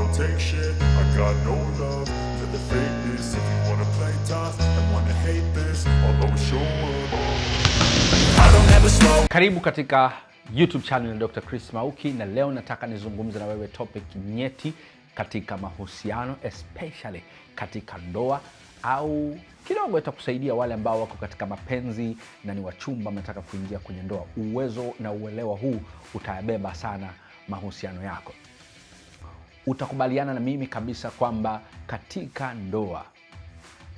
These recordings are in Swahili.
don't take shit. I got no love for the fakeness. If you wanna play tough and wanna hate this, I'll always show up. I don't ever slow. Karibu katika YouTube channel ya Dr. Chris Mauki, na leo nataka nizungumze na wewe topic nyeti katika mahusiano, especially katika ndoa, au kidogo itakusaidia wale ambao wako katika mapenzi na ni wachumba mnataka kuingia kwenye ndoa. Uwezo na uelewa huu utayabeba sana mahusiano yako. Utakubaliana na mimi kabisa kwamba katika ndoa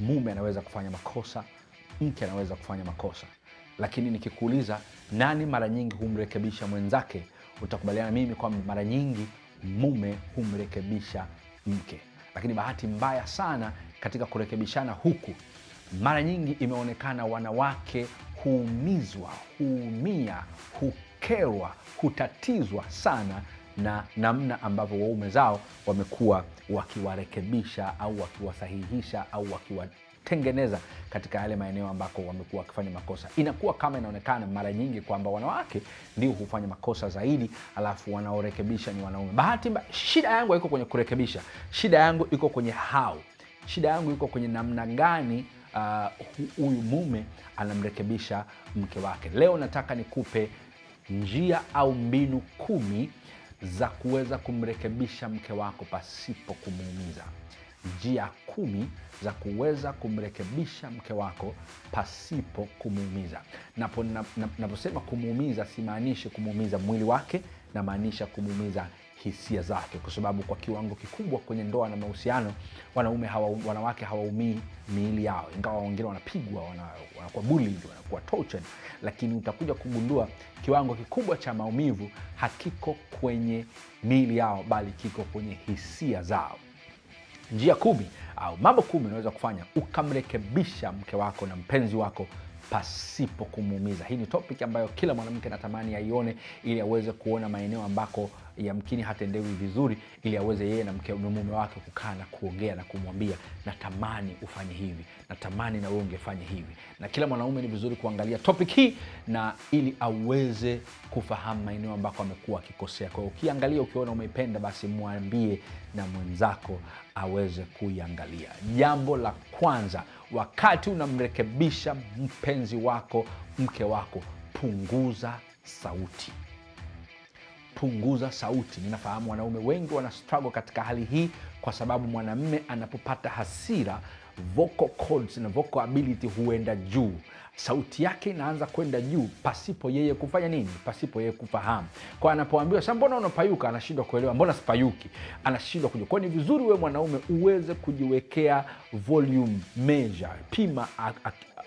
mume anaweza kufanya makosa, mke anaweza kufanya makosa. Lakini nikikuuliza nani mara nyingi humrekebisha mwenzake, utakubaliana na mimi kwamba mara nyingi mume humrekebisha mke. Lakini bahati mbaya sana katika kurekebishana huku, mara nyingi imeonekana wanawake huumizwa, huumia, hukerwa, hutatizwa sana na namna ambavyo waume zao wamekuwa wakiwarekebisha au wakiwasahihisha au wakiwatengeneza katika yale maeneo ambako wamekuwa wakifanya makosa. Inakuwa kama inaonekana mara nyingi kwamba wanawake ndio hufanya makosa zaidi, alafu wanaorekebisha ni wanaume. Bahati mbaya, shida yangu haiko kwenye kurekebisha. Shida yangu iko kwenye how. Shida yangu iko kwenye namna gani huyu mume anamrekebisha mke wake. Leo nataka nikupe njia au mbinu 10 za kuweza kumrekebisha mke wako pasipo kumuumiza. Njia 10 za kuweza kumrekebisha mke wako pasipo kumuumiza. Naposema kumuumiza, simaanishi kumuumiza mwili wake, na maanisha kumuumiza hisia zake, kwa sababu kwa kiwango kikubwa kwenye ndoa na mahusiano wanawake hawaumii miili yao, ingawa wengine wanapigwa, wanakuwa bullied, wanakuwa tortured, lakini utakuja kugundua kiwango kikubwa cha maumivu hakiko kwenye miili yao, bali kiko kwenye hisia zao. Njia 10 au mambo 10 unaweza kufanya ukamrekebisha mke wako na mpenzi wako pasipo kumuumiza. Hii ni topic ambayo kila mwanamke natamani aione, ili aweze kuona maeneo ambako yamkini hatendewi vizuri, ili aweze yeye na mume wake kukaa na kuongea na kumwambia, natamani ufanye hivi, natamani na wewe ungefanye hivi. Na kila mwanaume ni vizuri kuangalia topic hii, na ili aweze kufahamu maeneo ambako amekuwa akikosea. Kwa hiyo ukiangalia, ukiona umeipenda, basi mwambie na mwenzako aweze kuiangalia. Jambo la kwanza, wakati unamrekebisha mpenzi wako, mke wako, punguza sauti. Punguza sauti. Ninafahamu wanaume wengi wana struggle katika hali hii, kwa sababu mwanamume anapopata hasira, vocal cords na vocal ability huenda juu. Sauti yake inaanza kwenda juu pasipo yeye kufanya nini? Pasipo yeye kufahamu. Kwa anapoambiwa, "Sasa mbona unapayuka?" anashindwa kuelewa, "Mbona sipayuki?" Anashindwa kujua. Kwa ni vizuri wewe mwanaume uweze kujiwekea volume measure. Pima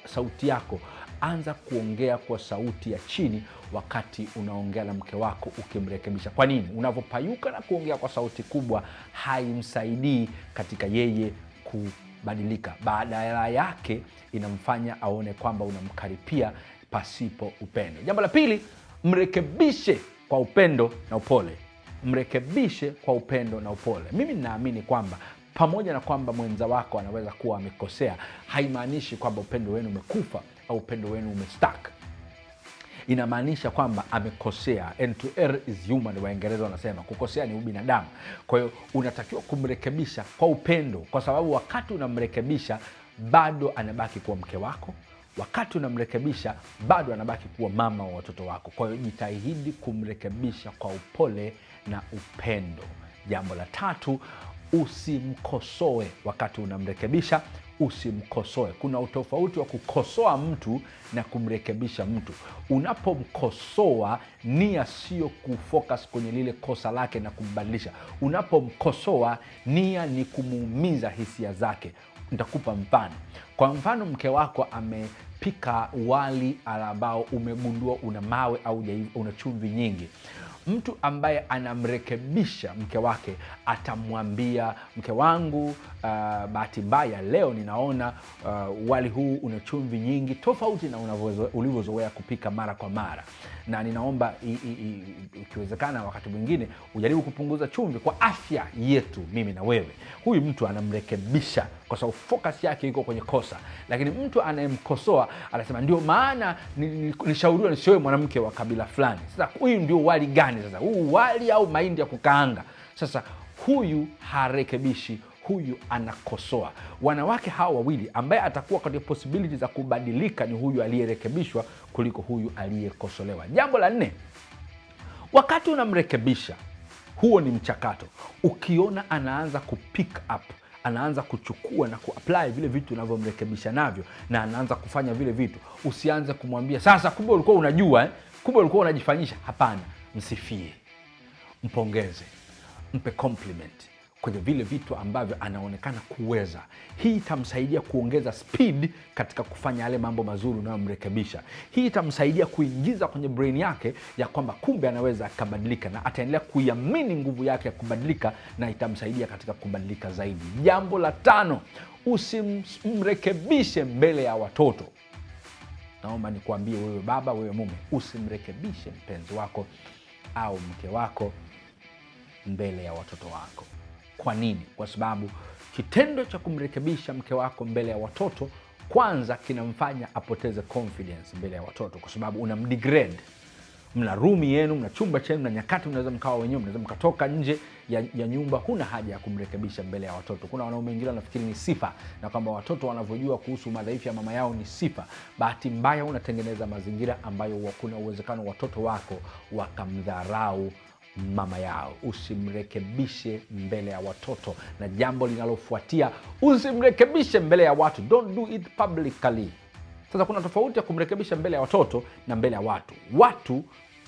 sauti yako. Anza kuongea kwa sauti ya chini wakati unaongea na mke wako ukimrekebisha. Kwa nini? Unapopayuka na kuongea kwa sauti kubwa haimsaidii katika yeye kubadilika. Badala yake inamfanya aone kwamba unamkaripia pasipo upendo. Jambo la pili, mrekebishe kwa upendo na upole. Mrekebishe kwa upendo na upole. Mimi ninaamini kwamba pamoja na kwamba mwenza wako anaweza kuwa amekosea, haimaanishi kwamba upendo wenu umekufa au upendo wenu umestuck. Inamaanisha kwamba amekosea. And to err is human, Waingereza wanasema kukosea ni ubinadamu. Kwa hiyo unatakiwa kumrekebisha kwa upendo, kwa sababu wakati unamrekebisha bado anabaki kuwa mke wako. Wakati unamrekebisha bado anabaki kuwa mama wa watoto wako. Kwa hiyo jitahidi kumrekebisha kwa upole na upendo. Jambo la tatu, usimkosoe wakati unamrekebisha. Usimkosoe. Kuna utofauti wa kukosoa mtu na kumrekebisha mtu. Unapomkosoa, nia sio kufocus kwenye lile kosa lake na kumbadilisha. Unapomkosoa, nia ni kumuumiza hisia zake. Nitakupa mfano. Kwa mfano, mke wako amepika wali ambao umegundua una mawe au una chumvi nyingi. Mtu ambaye anamrekebisha mke wake atamwambia, "Mke wangu, bahati mbaya leo ninaona wali huu una chumvi nyingi tofauti na ulivyozoea kupika mara kwa mara, na ninaomba ikiwezekana wakati mwingine ujaribu kupunguza chumvi kwa afya yetu mimi na wewe." Huyu mtu anamrekebisha kwa sababu focus yake iko kwenye kosa. Lakini mtu anayemkosoa anasema, "Ndio maana nilishauriwa nisioe mwanamke wa kabila fulani." Sasa huyu ndio wali gani sasa? Huu wali au mahindi ya kukaanga? Sasa huyu harekebishi, huyu anakosoa. Wanawake hawa wawili, ambaye atakuwa katika possibility za kubadilika ni huyu aliyerekebishwa kuliko huyu aliyekosolewa. Jambo la 4, wakati unamrekebisha, huo ni mchakato. Ukiona anaanza kupick up, anaanza kuchukua na kuapply vile vitu unavyomrekebisha navyo, na anaanza kufanya vile vitu, usianze kumwambia sasa, kumbe ulikuwa unajua kumbe ulikuwa unajifanyisha. Hapana, msifie, mpongeze, mpe compliment kwenye vile vitu ambavyo anaonekana kuweza. Hii itamsaidia kuongeza speed katika kufanya yale mambo mazuri unayomrekebisha. Hii itamsaidia kuingiza kwenye brain yake ya kwamba kumbe anaweza akabadilika, na ataendelea kuiamini nguvu yake ya kubadilika, na itamsaidia katika kubadilika zaidi. Jambo la 5, usimrekebishe mbele ya watoto. Naomba nikuambie wewe baba, wewe mume, usimrekebishe mpenzi wako au mke wako mbele ya watoto wako. Kwa nini? Kwa sababu kitendo cha kumrekebisha mke wako mbele ya watoto, kwanza kinamfanya apoteze confidence mbele ya watoto, kwa sababu unamdegrade. Mna rumi yenu, mna chumba chenu, na nyakati mnaweza mkawa wenyewe, mnaweza mkatoka nje ya nyumba. Huna haja ya kumrekebisha mbele ya watoto. Kuna wanaume wengine wanafikiri ni sifa, na kwamba watoto wanavyojua kuhusu madhaifu ya mama yao ni sifa. Bahati mbaya, unatengeneza mazingira ambayo kuna uwezekano watoto wako wakamdharau mama yao. Usimrekebishe mbele ya watoto. Na jambo linalofuatia, usimrekebishe mbele ya watu. Don't do it publicly. Sasa kuna tofauti ya kumrekebisha mbele ya watoto na mbele ya watu. Watu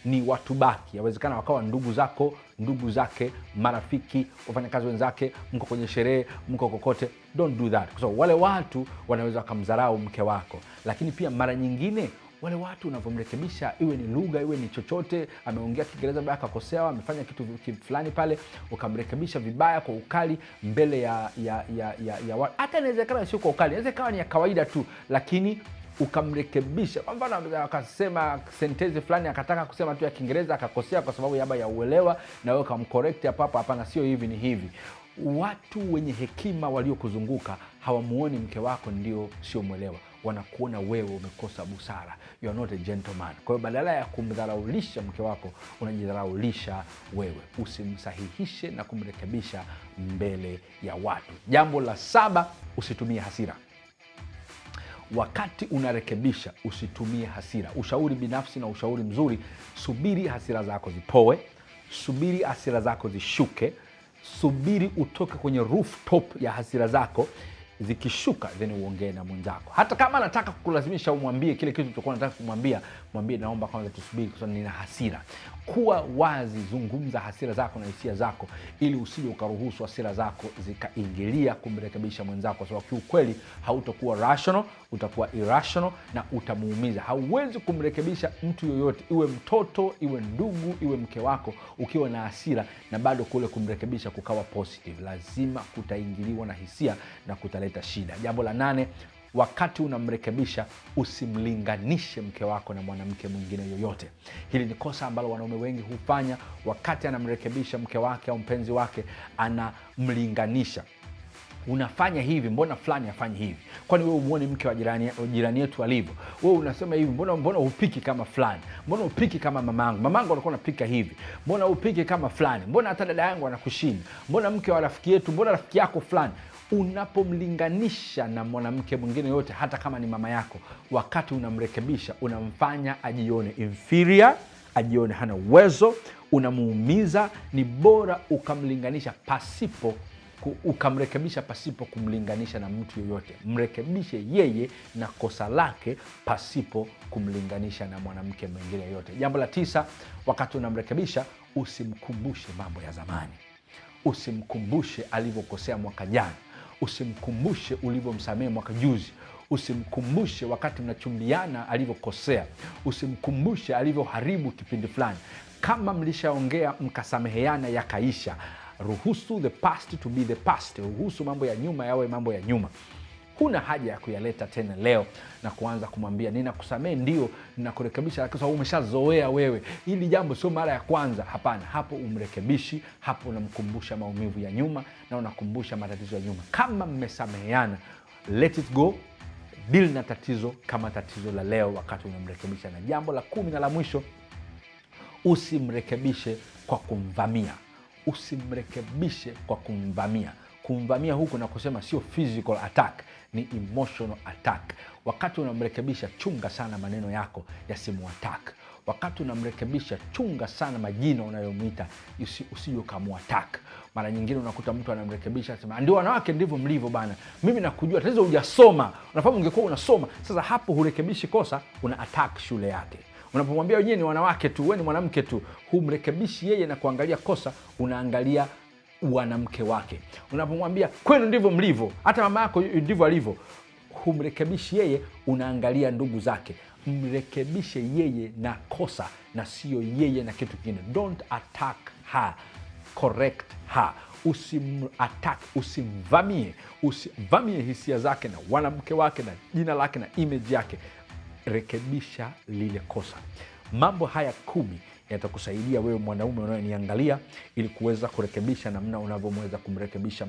ni watu baki, yawezekana wakawa ndugu zako, ndugu zake, marafiki, wafanyakazi wenzake, mko kwenye sherehe, mko kokote. Don't do that, kwa sababu wale watu wanaweza wakamdharau mke wako. Lakini pia mara nyingine wale watu unavyomrekebisha, iwe ni lugha, iwe ni chochote, ameongea Kiingereza vibaya, akakosea, amefanya kitu fulani pale, ukamrekebisha vibaya kwa ukali mbele ya watu. Hata inawezekana sio kwa ukali, inaweza ikawa ni ya kawaida tu, lakini ukamrekebisha. Kwa mfano akasema sentensi fulani, akataka kusema tu ya Kiingereza, akakosea kwa sababu ya uelewa, na wewe ukamcorrect hapo hapo, hapana, sio hivi, ni hivi. Watu wenye hekima waliokuzunguka hawamuoni mke wako ndio sio mwelewa, wanakuona wewe umekosa busara. You are not a gentleman. Kwa hiyo badala ya kumdharaulisha mke wako, unajidharaulisha wewe. Usimsahihishe na kumrekebisha mbele ya watu. Jambo la 7, usitumie hasira. Wakati unarekebisha, usitumie hasira. Ushauri binafsi na ushauri mzuri, subiri hasira zako zipoe, subiri hasira zako zishuke, subiri utoke kwenye rooftop ya hasira zako. Zikishuka, then uongee na mwenzako. Hata kama anataka kukulazimisha umwambie kile kitu ulichokuwa unataka kumwambia, mwambie naomba kwanza tusubiri kwa sababu nina hasira. Kuwa wazi, zungumza hasira zako na hisia zako, ili usije ukaruhusu hasira zako zikaingilia kumrekebisha mwenzako, kwa sababu kiukweli hautakuwa rational, utakuwa irrational na utamuumiza. Hauwezi kumrekebisha mtu yoyote, iwe mtoto, iwe ndugu, iwe mke wako, ukiwa na hasira na bado kule kumrekebisha kukawa positive. Lazima kutaingiliwa na hisia na kutaleta shida. Jambo la 8, wakati unamrekebisha, usimlinganishe mke wako na mwanamke mwingine yoyote. Hili ni kosa ambalo wanaume wengi hufanya. Wakati anamrekebisha mke wake au mpenzi wake, anamlinganisha. Unafanya hivi, mbona fulani afanye hivi? Kwani wewe umuone mke wa jirani yetu alivyo? Wewe unasema hivi, mbona upiki kama fulani? Mbona upiki kama mamangu alikuwa anapika hivi? Mbona upiki kama fulani? Mbona hata dada yangu anakushinda? Mbona mke wa rafiki yetu, mbona rafiki yako fulani? Unapomlinganisha na mwanamke mwingine yote, hata kama ni mama yako, wakati unamrekebisha, unamfanya ajione inferior, ajione hana uwezo, unamuumiza. Ni bora ukamrekebisha pasipo kumlinganisha na mtu yoyote. Mrekebishe yeye na kosa lake pasipo kumlinganisha na mwanamke mwingine yoyote. Jambo la 9, wakati unamrekebisha, usimkumbushe mambo ya zamani. Usimkumbushe alivyokosea mwaka jana. Usimkumbushe ulivyomsamehe mwaka juzi. Usimkumbushe wakati mnachumbiana alivyokosea. Usimkumbushe alivyoharibu kipindi fulani. Kama mlishaongea mkasameheana yakaisha, ruhusu the past to be the past. Ruhusu mambo ya nyuma yawe mambo ya nyuma. Huna haja ya kuyaleta tena leo na kuanza kumwambia ninakusamehe, ndio ninakurekebisha, kwa sababu umeshazoea wewe. Hili jambo sio mara ya kwanza. Hapana, hapo umrekebishi, hapo unamkumbusha maumivu ya nyuma na unakumbusha matatizo ya nyuma. Kama mmesameheana, let it go. Deal na tatizo kama tatizo la leo wakati unamrekebisha. Na jambo la 10 na la mwisho, usimrekebishe kwa kumvamia. usimrekebishe kwa kumvamia. Kumvamia huku na kusema sio physical attack, ni emotional attack. Wakati unamrekebisha, chunga sana maneno yako yasimuattack. Wakati unamrekebisha, chunga sana majina unayomwita usije ukamuattack. Mara nyingine unakuta mtu anamrekebisha anasema ndio wanawake ndivyo mlivyo bana, mimi nakujua tatizo hujasoma. Unafahamu ungekuwa unasoma. Sasa hapo hurekebishi kosa, una attack shule yake. Unapomwambia wenyewe ni wanawake tu, wewe ni mwanamke tu, humrekebishi yeye na kuangalia kosa, unaangalia wanamke wake. Unapomwambia kwenu ndivyo mlivyo, hata mama yako ndivyo alivyo, humrekebishi yeye, unaangalia ndugu zake. Mrekebishe yeye na kosa na sio yeye na kitu kingine. Don't attack her, correct her. Usimattack, usimvamie. Usivamie hisia zake na wanamke wake na jina lake na image yake. Rekebisha lile kosa. Mambo haya 10 yatakusaidia wewe mwanaume unayeniangalia ili kuweza kurekebisha namna unavyoweza kumrekebisha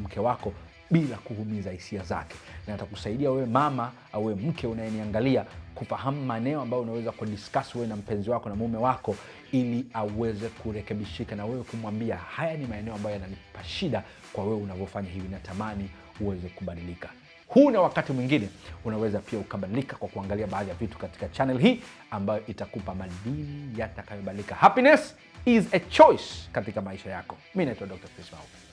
mke wako bila kuhumiza hisia zake, na atakusaidia wewe mama au wewe mke unayeniangalia kufahamu maneno ambayo unaweza kudiscuss wewe na mpenzi wako na mume wako ili aweze kurekebishika, na wewe kumwambia haya ni maeneo ambayo yananipa shida kwa wewe unavyofanya hivi, natamani uweze kubadilika. Huu na wakati mwingine unaweza pia ukabadilika kwa kuangalia baadhi ya vitu katika channel hii ambayo itakupa madini yatakayobadilika. Happiness is a choice katika maisha yako. Mimi naitwa Dr. Chris Mauki.